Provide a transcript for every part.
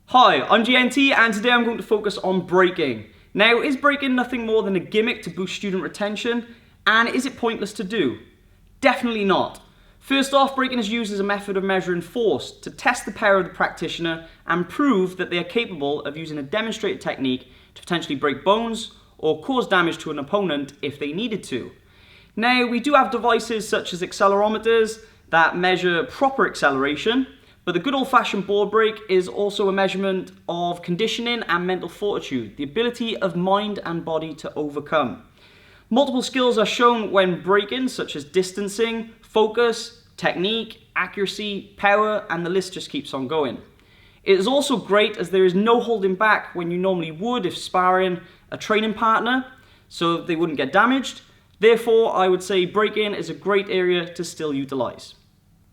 Hi, I'm GNT and today I'm going to focus on breaking. Now, is breaking nothing more than a gimmick to boost student retention? And is it pointless to do? Definitely not. First off, breaking is used as a method of measuring force to test the power of the practitioner and prove that they are capable of using a demonstrated technique to potentially break bones or cause damage to an opponent if they needed to. Now, we do have devices such as accelerometers that measure proper acceleration, but the good old-fashioned board break is also a measurement of conditioning and mental fortitude, the ability of mind and body to overcome. Multiple skills are shown when breaking, such as distancing, focus, technique, accuracy, power, and the list just keeps on going. It is also great as there is no holding back when you normally would if sparring a training partner, so they wouldn't get damaged. Therefore, I would say breaking is a great area to still utilize.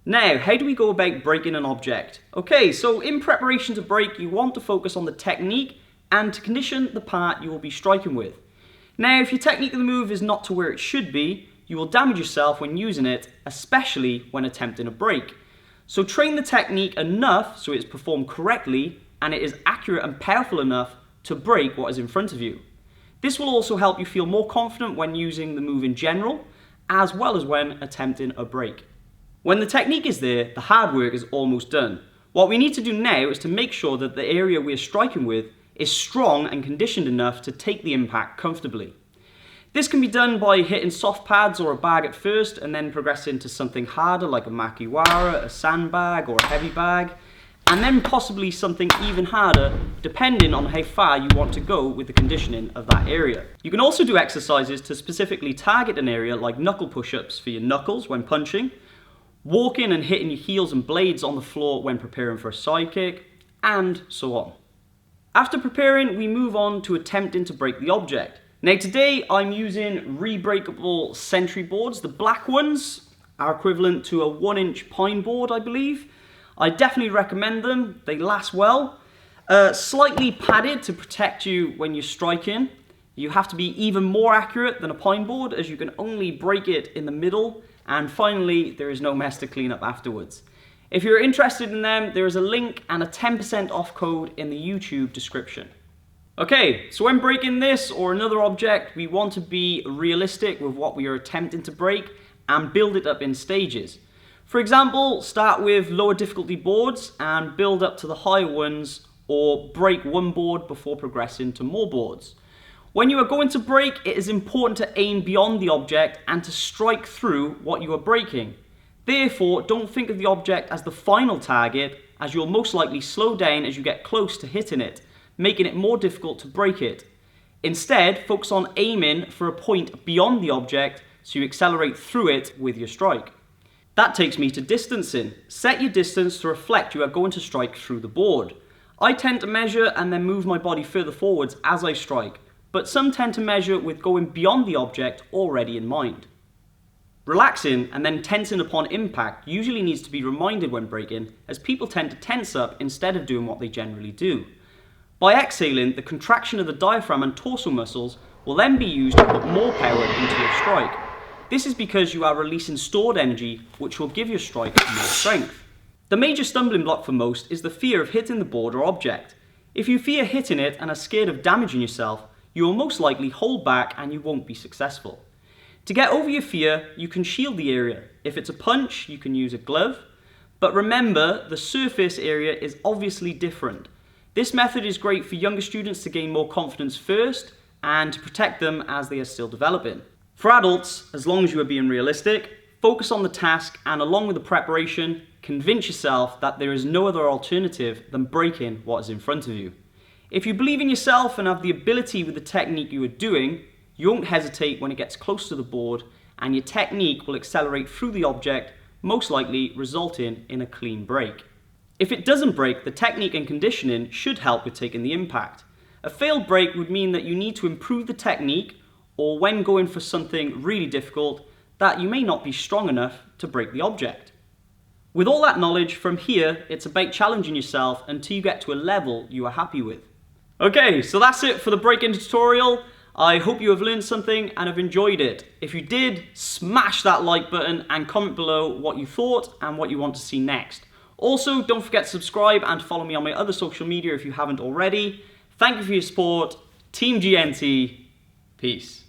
Now, how do we go about breaking an object? Okay, so in preparation to break, you want to focus on the technique and to condition the part you will be striking with. Now, if your technique of the move is not to where it should be, you will damage yourself when using it, especially when attempting a break. So train the technique enough so it is performed correctly and it is accurate and powerful enough to break what is in front of you. This will also help you feel more confident when using the move in general, as well as when attempting a break. When the technique is there, the hard work is almost done. What we need to do now is to make sure that the area we are striking with is strong and conditioned enough to take the impact comfortably. This can be done by hitting soft pads or a bag at first and then progressing to something harder like a makiwara, a sandbag or a heavy bag, and then possibly something even harder depending on how far you want to go with the conditioning of that area. You can also do exercises to specifically target an area like knuckle push-ups for your knuckles when punching, walking and hitting your heels and blades on the floor when preparing for a side kick, and so on. After preparing, we move on to attempting to break the object. Now today I'm using rebreakable sentry boards. The black ones are equivalent to a 1-inch pine board, I believe. I definitely recommend them, they last well. Slightly padded to protect you when you're striking. You have to be even more accurate than a pine board as you can only break it in the middle. And finally, there is no mess to clean up afterwards. If you're interested in them, there is a link and a 10% off code in the YouTube description. Okay, so when breaking this or another object, we want to be realistic with what we are attempting to break and build it up in stages. For example, start with lower difficulty boards and build up to the higher ones, or break one board before progressing to more boards. When you are going to break, it is important to aim beyond the object and to strike through what you are breaking. Therefore, don't think of the object as the final target, as you'll most likely slow down as you get close to hitting it, making it more difficult to break it. Instead, focus on aiming for a point beyond the object so you accelerate through it with your strike. That takes me to distancing. Set your distance to reflect you are going to strike through the board. I tend to measure and then move my body further forwards as I strike, but some tend to measure with going beyond the object already in mind. Relaxing and then tensing upon impact usually needs to be reminded when breaking, as people tend to tense up instead of doing what they generally do. By exhaling, the contraction of the diaphragm and torso muscles will then be used to put more power into your strike. This is because you are releasing stored energy, which will give your strike more strength. The major stumbling block for most is the fear of hitting the board or object. If you fear hitting it and are scared of damaging yourself, you will most likely hold back and you won't be successful. To get over your fear, you can shield the area. If it's a punch, you can use a glove. But remember, the surface area is obviously different. This method is great for younger students to gain more confidence first and to protect them as they are still developing. For adults, as long as you are being realistic, focus on the task and along with the preparation, convince yourself that there is no other alternative than breaking what is in front of you. If you believe in yourself and have the ability with the technique you are doing, you won't hesitate when it gets close to the board and your technique will accelerate through the object, most likely resulting in a clean break. If it doesn't break, the technique and conditioning should help with taking the impact. A failed break would mean that you need to improve the technique, or when going for something really difficult, that you may not be strong enough to break the object. With all that knowledge, from here, it's about challenging yourself until you get to a level you are happy with. Okay, so that's it for the break-in tutorial. I hope you have learned something and have enjoyed it. If you did, smash that like button and comment below what you thought and what you want to see next. Also, don't forget to subscribe and follow me on my other social media if you haven't already. Thank you for your support. Team GNT. Peace.